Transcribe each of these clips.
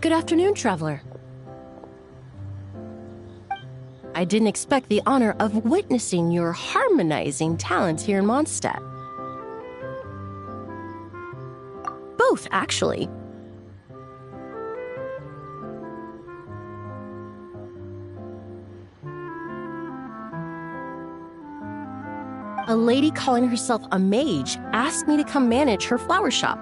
Good afternoon, traveler. I didn't expect the honor of witnessing your harmonizing talents here in Mondstadt. Both, actually. A lady calling herself a mage asked me to come manage her flower shop.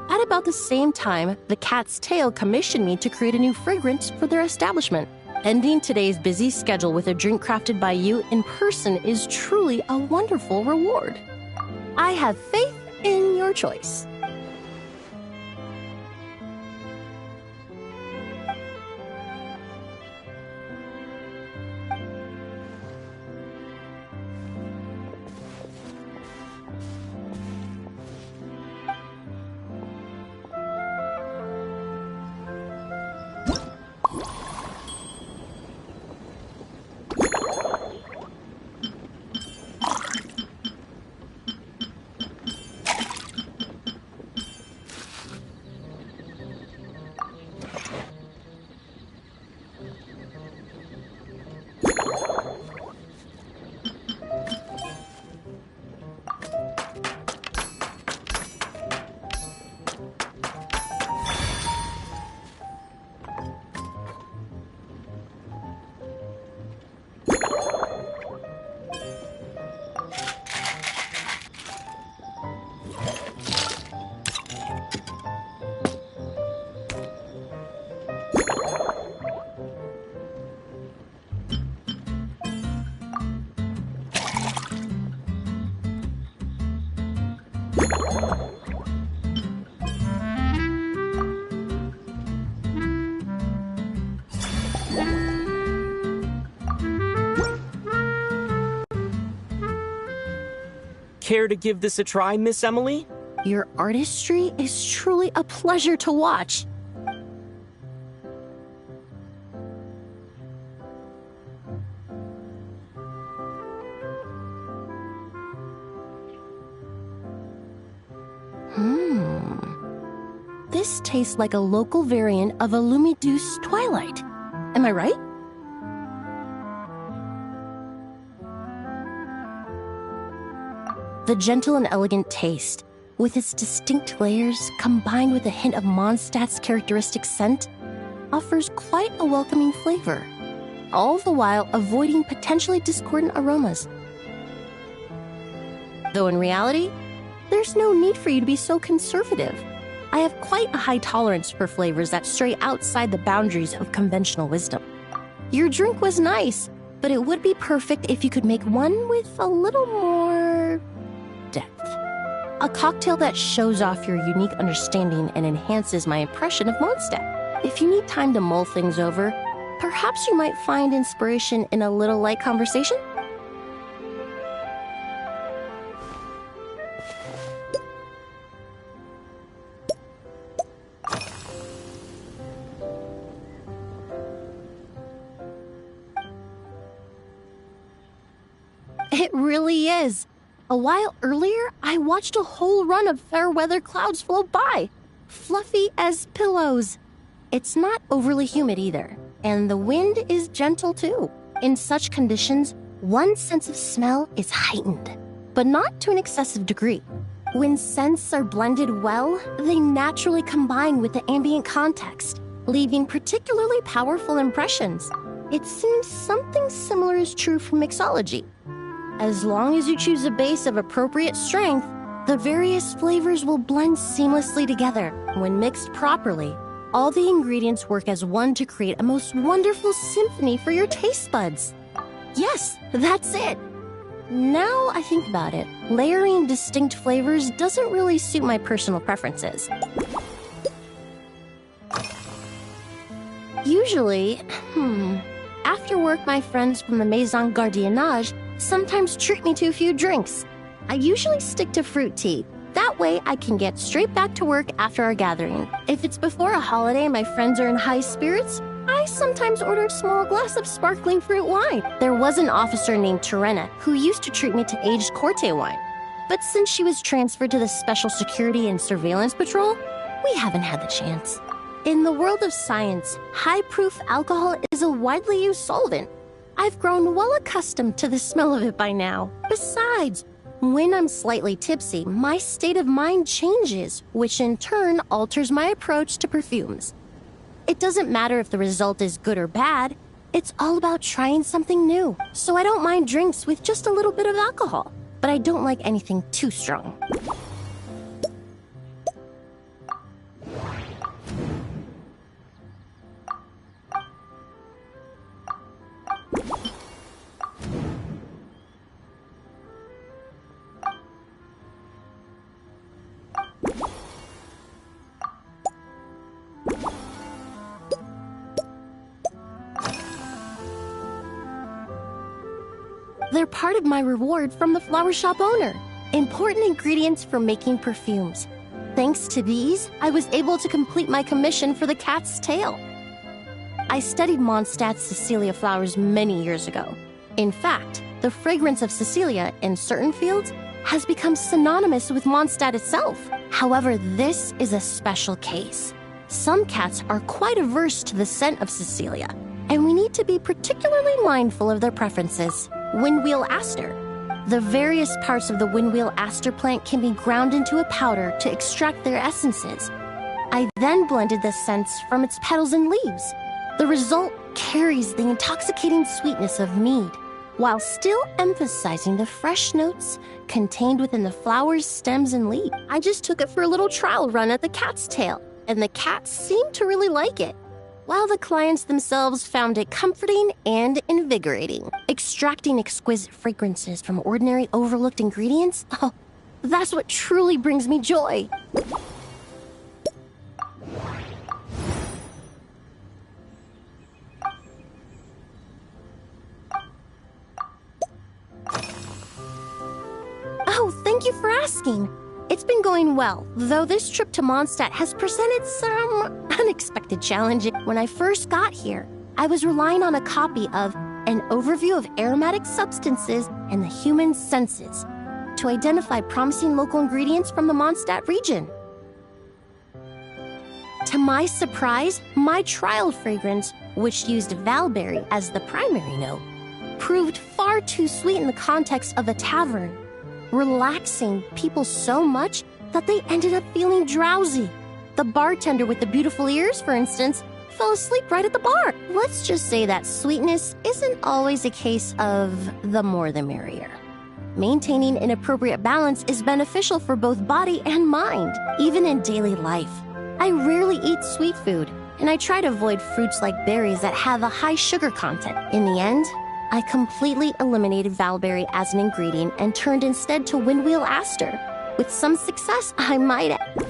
At about the same time, the Cat's Tail commissioned me to create a new fragrance for their establishment. Ending today's busy schedule with a drink crafted by you in person is truly a wonderful reward. I have faith in your choice. Care to give this a try, Miss Emily? Your artistry is truly a pleasure to watch. This tastes like a local variant of a Lumiduce Twilight. Am I right? The gentle and elegant taste, with its distinct layers combined with a hint of Mondstadt's characteristic scent, offers quite a welcoming flavor, all the while avoiding potentially discordant aromas. Though in reality, there's no need for you to be so conservative. I have quite a high tolerance for flavors that stray outside the boundaries of conventional wisdom. Your drink was nice, but it would be perfect if you could make one with a little more depth. A cocktail that shows off your unique understanding and enhances my impression of Mondstadt. If you need time to mull things over, perhaps you might find inspiration in a little light conversation? It really is. A while earlier, I watched a whole run of fair weather clouds float by, fluffy as pillows. It's not overly humid either, and the wind is gentle too. In such conditions, one's sense of smell is heightened, but not to an excessive degree. When scents are blended well, they naturally combine with the ambient context, leaving particularly powerful impressions. It seems something similar is true for mixology. As long as you choose a base of appropriate strength, the various flavors will blend seamlessly together. When mixed properly, all the ingredients work as one to create a most wonderful symphony for your taste buds. Yes, that's it. Now I think about it, layering distinct flavors doesn't really suit my personal preferences. Usually, after work, my friends from the Maison Gardiennage sometimes treat me to a few drinks. I usually stick to fruit tea. That way, I can get straight back to work after our gathering. If it's before a holiday and my friends are in high spirits, I sometimes order a small glass of sparkling fruit wine. There was an officer named Terena who used to treat me to aged Corte wine. But since she was transferred to the Special Security and Surveillance Patrol, we haven't had the chance. In the world of science, high-proof alcohol is a widely used solvent. I've grown well accustomed to the smell of it by now. Besides, when I'm slightly tipsy, my state of mind changes, which in turn alters my approach to perfumes. It doesn't matter if the result is good or bad, it's all about trying something new. So I don't mind drinks with just a little bit of alcohol, but I don't like anything too strong. They're part of my reward from the flower shop owner. Important ingredients for making perfumes. Thanks to these, I was able to complete my commission for the cat's tail. I studied Mondstadt's Cecilia flowers many years ago. In fact, the fragrance of Cecilia in certain fields has become synonymous with Mondstadt itself. However, this is a special case. Some cats are quite averse to the scent of Cecilia, and we need to be particularly mindful of their preferences. Windwheel aster. The various parts of the windwheel aster plant can be ground into a powder to extract their essences. I then blended the scents from its petals and leaves. The result carries the intoxicating sweetness of mead, while still emphasizing the fresh notes contained within the flower's stems and leaves. I just took it for a little trial run at the cat's tail, and the cats seemed to really like it, while the clients themselves found it comforting and invigorating. Extracting exquisite fragrances from ordinary overlooked ingredients? Oh, that's what truly brings me joy. Oh, thank you for asking. It's been going well, though this trip to Mondstadt has presented some unexpected challenges. When I first got here, I was relying on a copy of An Overview of Aromatic Substances and the Human Senses to identify promising local ingredients from the Mondstadt region. To my surprise, my trial fragrance, which used valberry as the primary note, proved far too sweet in the context of a tavern, relaxing people so much that they ended up feeling drowsy. The bartender with the beautiful ears, for instance, fell asleep right at the bar. Let's just say that sweetness isn't always a case of the more the merrier. Maintaining an appropriate balance is beneficial for both body and mind, even in daily life. I rarely eat sweet food, and I try to avoid fruits like berries that have a high sugar content. In the end, I completely eliminated valberry as an ingredient and turned instead to windwheel aster. With some success, I might add.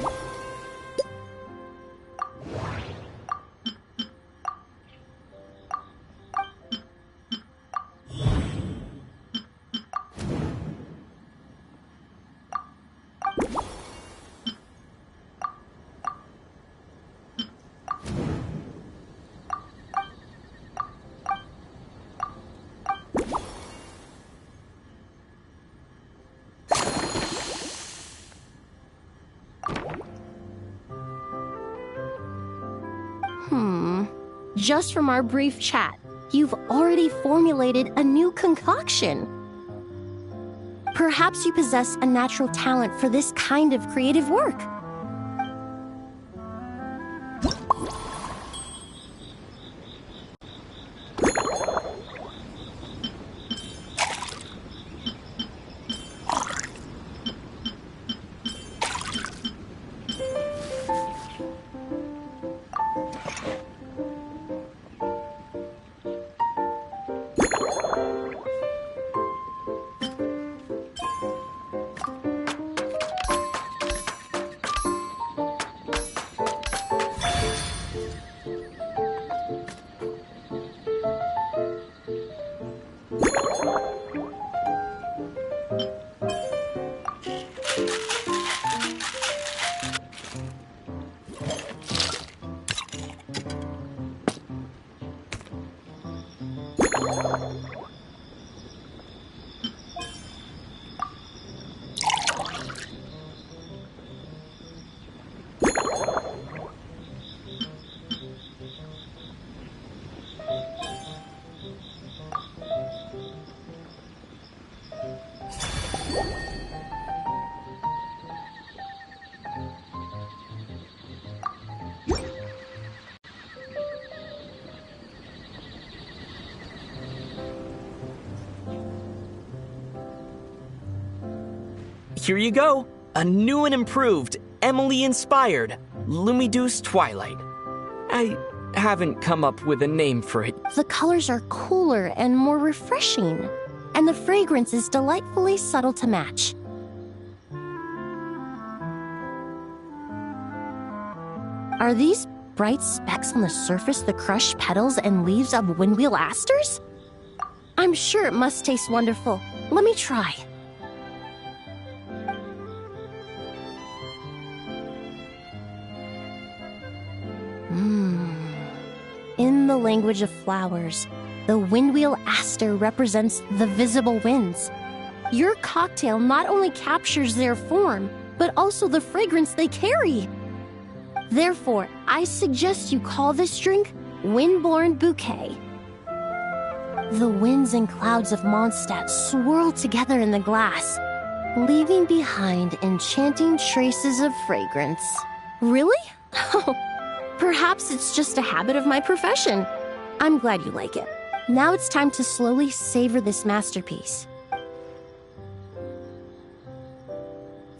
Just from our brief chat, you've already formulated a new concoction. Perhaps you possess a natural talent for this kind of creative work. Here you go. A new and improved, Emily-inspired Lumideuse Twilight. I haven't come up with a name for it. The colors are cooler and more refreshing, and the fragrance is delightfully subtle to match. Are these bright specks on the surface the crushed petals and leaves of windwheel asters? I'm sure it must taste wonderful. Let me try. In the language of flowers, the windwheel aster represents the visible winds. Your cocktail not only captures their form, but also the fragrance they carry. Therefore, I suggest you call this drink Windborne Bouquet. The winds and clouds of Mondstadt swirl together in the glass, leaving behind enchanting traces of fragrance. Really? Perhaps it's just a habit of my profession. I'm glad you like it. Now it's time to slowly savor this masterpiece.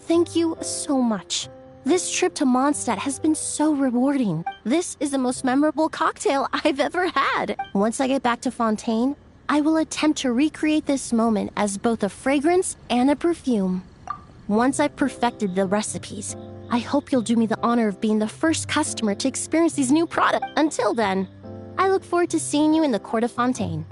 Thank you so much. This trip to Mondstadt has been so rewarding. This is the most memorable cocktail I've ever had. Once I get back to Fontaine, I will attempt to recreate this moment as both a fragrance and a perfume. Once I've perfected the recipes, I hope you'll do me the honor of being the first customer to experience these new products. Until then, I look forward to seeing you in the Court of Fontaine.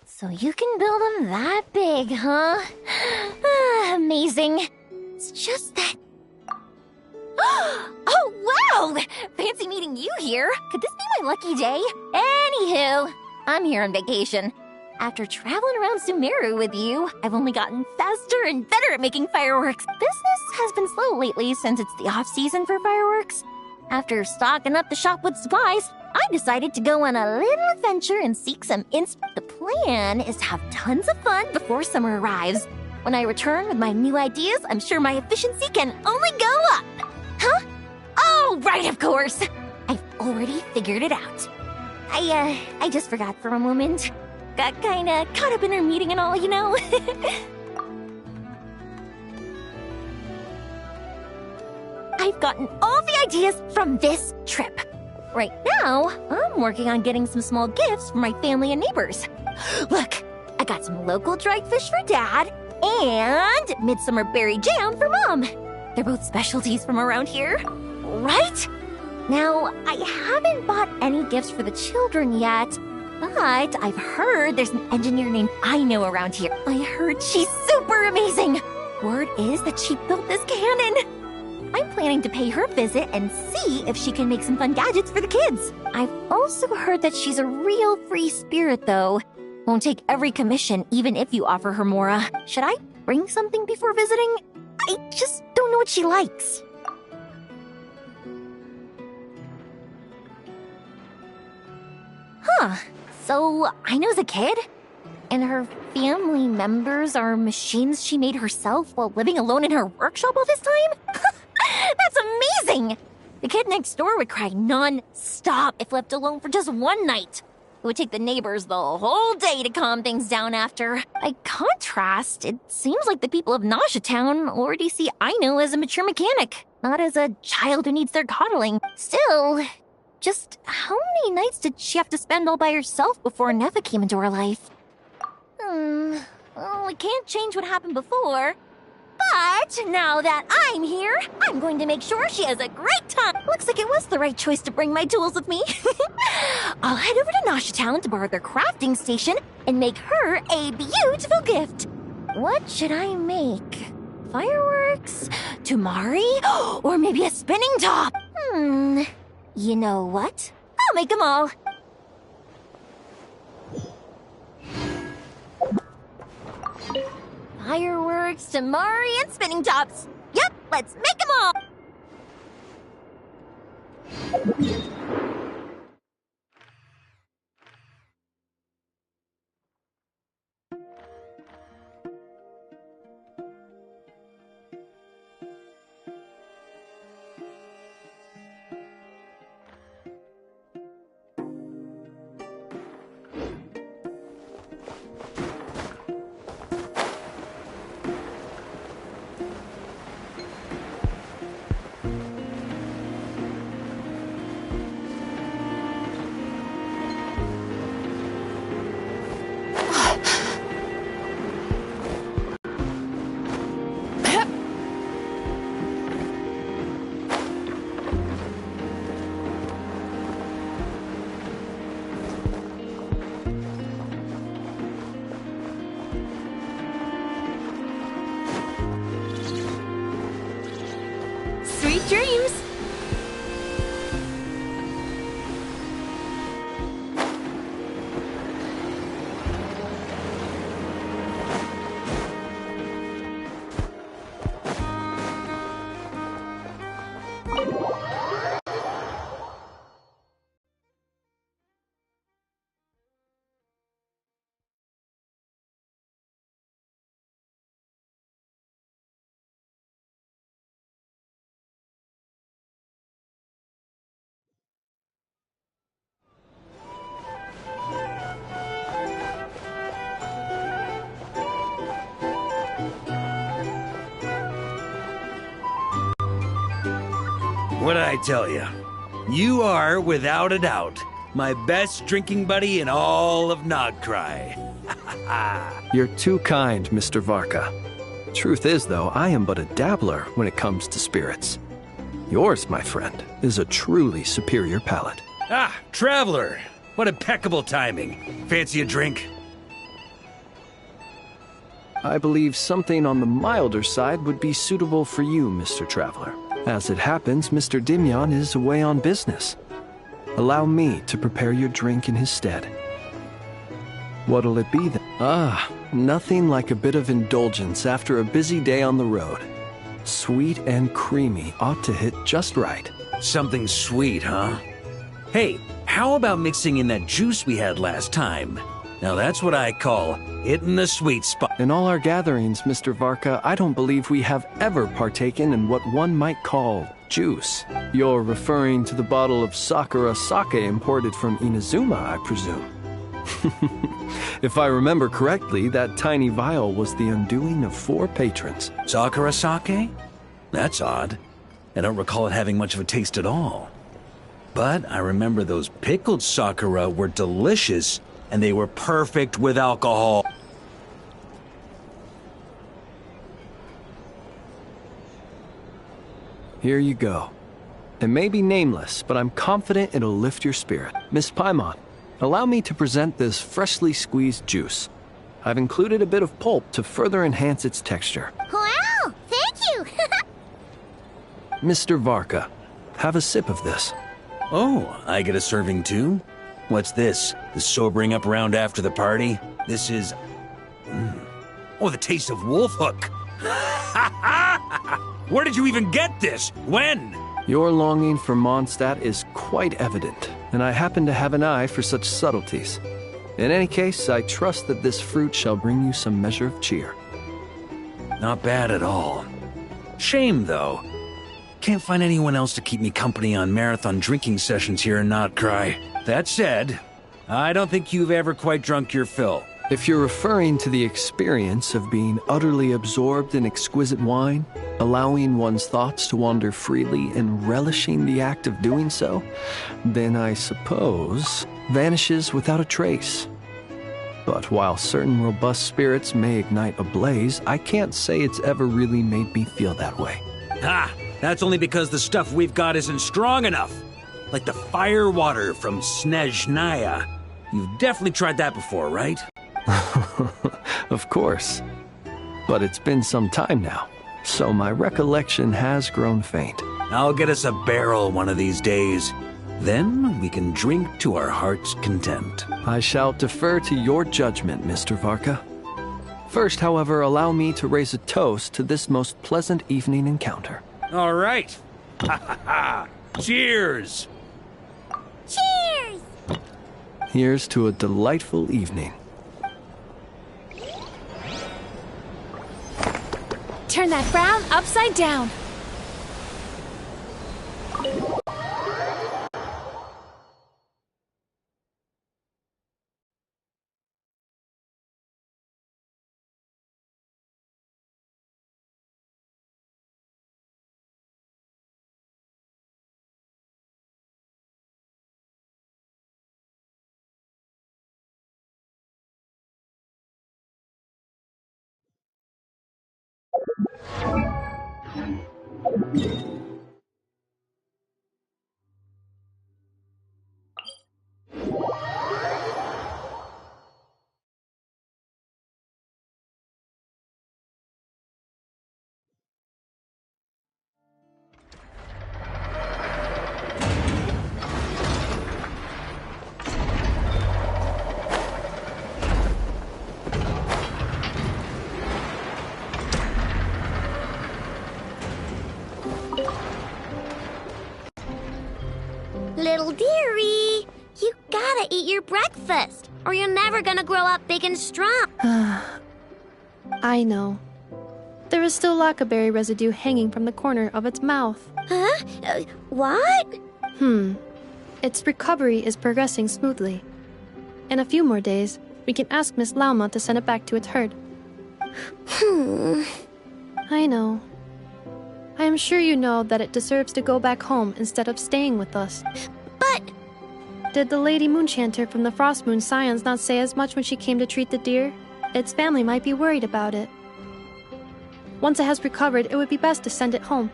So you can build them that big, huh? Amazing. It's just that... Oh, wow! Fancy meeting you here. Could this be my lucky day? Anywho, I'm here on vacation. After traveling around Sumeru with you, I've only gotten faster and better at making fireworks. Business has been slow lately since it's the off-season for fireworks. After stocking up the shop with supplies, I decided to go on a little adventure and seek some The plan is to have tons of fun before summer arrives. When I return with my new ideas, I'm sure my efficiency can only go up. Huh? Oh, right, of course. I've already figured it out. I just forgot for a moment. Got kinda caught up in her meeting and all, you know? I've gotten all the ideas from this trip. Right now, I'm working on getting some small gifts for my family and neighbors. Look, I got some local dried fish for Dad and midsummer berry jam for Mom. They're both specialties from around here, right? Now, I haven't bought any gifts for the children yet, but I've heard there's an engineer named Aino around here. I heard she's super amazing. Word is that she built this cannon. I'm planning to pay her a visit and see if she can make some fun gadgets for the kids. I've also heard that she's a real free spirit, though. Won't take every commission, even if you offer her Mora. Should I bring something before visiting? I just don't know what she likes. Huh. So, Aino's a kid? And her family members are machines she made herself while living alone in her workshop all this time? That's amazing! The kid next door would cry non-stop if left alone for just one night. It would take the neighbors the whole day to calm things down after. By contrast, it seems like the people of Nasha Town already see Aino as a mature mechanic, not as a child who needs their coddling. Still, just how many nights did she have to spend all by herself before Neva came into her life? Well, I can't change what happened before. But now that I'm here, I'm going to make sure she has a great time. Looks like it was the right choice to bring my tools with me. I'll head over to Nasha Town to borrow their crafting station and make her a beautiful gift. What should I make? Fireworks? Tumari? Or maybe a spinning top? You know what? I'll make them all. Fireworks, Tamari, and spinning tops. Yep, let's make them all! Sweet dreams! What'd I tell you? You are, without a doubt, my best drinking buddy in all of Nogcry. You're too kind, Mr. Varka. Truth is, though, I am but a dabbler when it comes to spirits. Yours, my friend, is a truly superior palate. Ah, Traveler! What impeccable timing. Fancy a drink? I believe something on the milder side would be suitable for you, Mr. Traveler. As it happens, Mr. Dimyon is away on business. Allow me to prepare your drink in his stead. What'll it be then? Ah, nothing like a bit of indulgence after a busy day on the road. Sweet and creamy ought to hit just right. Something sweet, huh? Hey, how about mixing in that juice we had last time? Now that's what I call hitting the sweet spot. In all our gatherings, Mr. Varka, I don't believe we have ever partaken in what one might call juice. You're referring to the bottle of Sakura sake imported from Inazuma, I presume. If I remember correctly, that tiny vial was the undoing of 4 patrons. Sakura sake? That's odd. I don't recall it having much of a taste at all. But I remember those pickled Sakura were delicious, and they were perfect with alcohol. Here you go. It may be nameless, but I'm confident it'll lift your spirit. Miss Paimon, allow me to present this freshly squeezed juice. I've included a bit of pulp to further enhance its texture. Wow, thank you! Mr. Varka, have a sip of this. Oh, I get a serving too? What's this? The sobering up round after the party? This is... Oh, the taste of wolf hook! Where did you even get this? When? Your longing for Mondstadt is quite evident, and I happen to have an eye for such subtleties. In any case, I trust that this fruit shall bring you some measure of cheer. Not bad at all. Shame, though. Can't find anyone else to keep me company on marathon drinking sessions here in Notcry. That said, I don't think you've ever quite drunk your fill. If you're referring to the experience of being utterly absorbed in exquisite wine, allowing one's thoughts to wander freely and relishing the act of doing so, then I suppose vanishes without a trace. But while certain robust spirits may ignite a blaze, I can't say it's ever really made me feel that way. Ha! That's only because the stuff we've got isn't strong enough. Like the fire water from Snezhnaya. You've definitely tried that before, right? Of course. But it's been some time now, so my recollection has grown faint. I'll get us a barrel one of these days. Then we can drink to our heart's content. I shall defer to your judgment, Mr. Varka. First, however, allow me to raise a toast to this most pleasant evening encounter. All right. Ha ha ha! Cheers! Cheers! Here's to a delightful evening. Turn that frown upside down. Little dearie, you gotta eat your breakfast, or you're never gonna grow up big and strong. I know. There is still lacquerberry residue hanging from the corner of its mouth. Huh? What? Its recovery is progressing smoothly. In a few more days, we can ask Miss Lauma to send it back to its herd. I know. I am sure you know that it deserves to go back home instead of staying with us. But... Did the Lady Moonchanter from the Frost Moon Scions not say as much when she came to treat the deer? Its family might be worried about it. Once it has recovered, it would be best to send it home.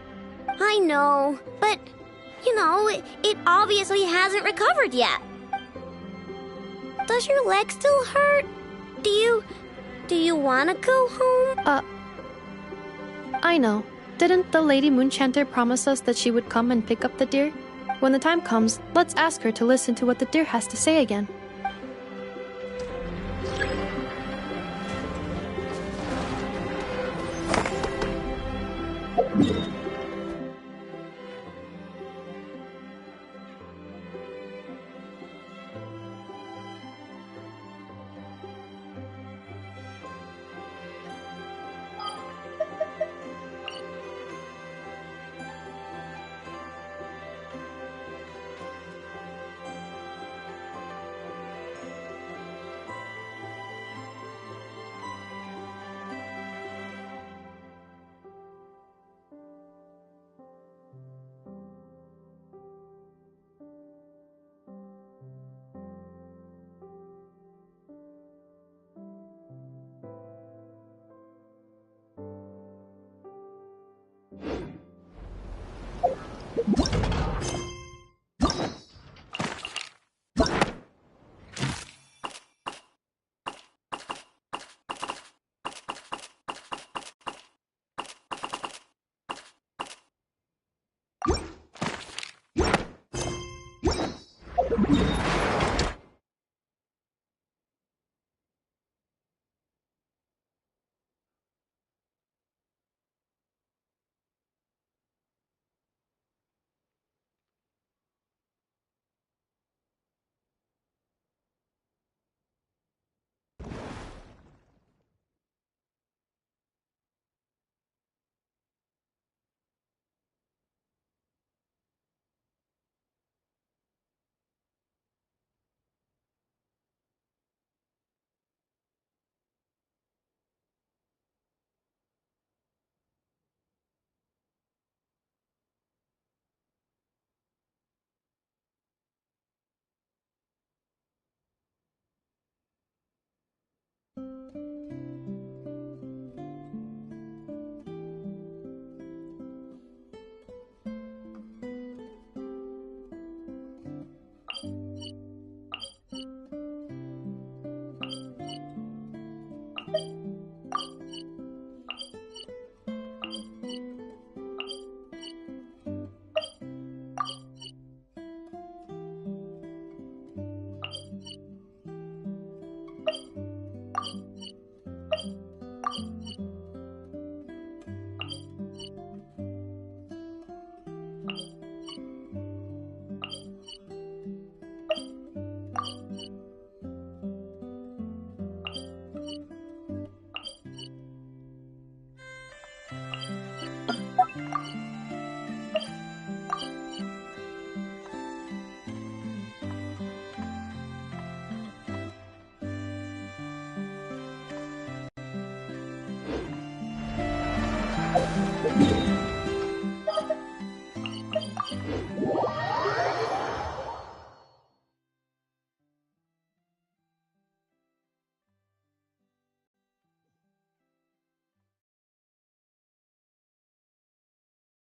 I know, but, you know, it obviously hasn't recovered yet. Does your leg still hurt? Do you want to go home? I know. Didn't the Lady Moonchanter promise us that she would come and pick up the deer? When the time comes, let's ask her to listen to what the deer has to say again.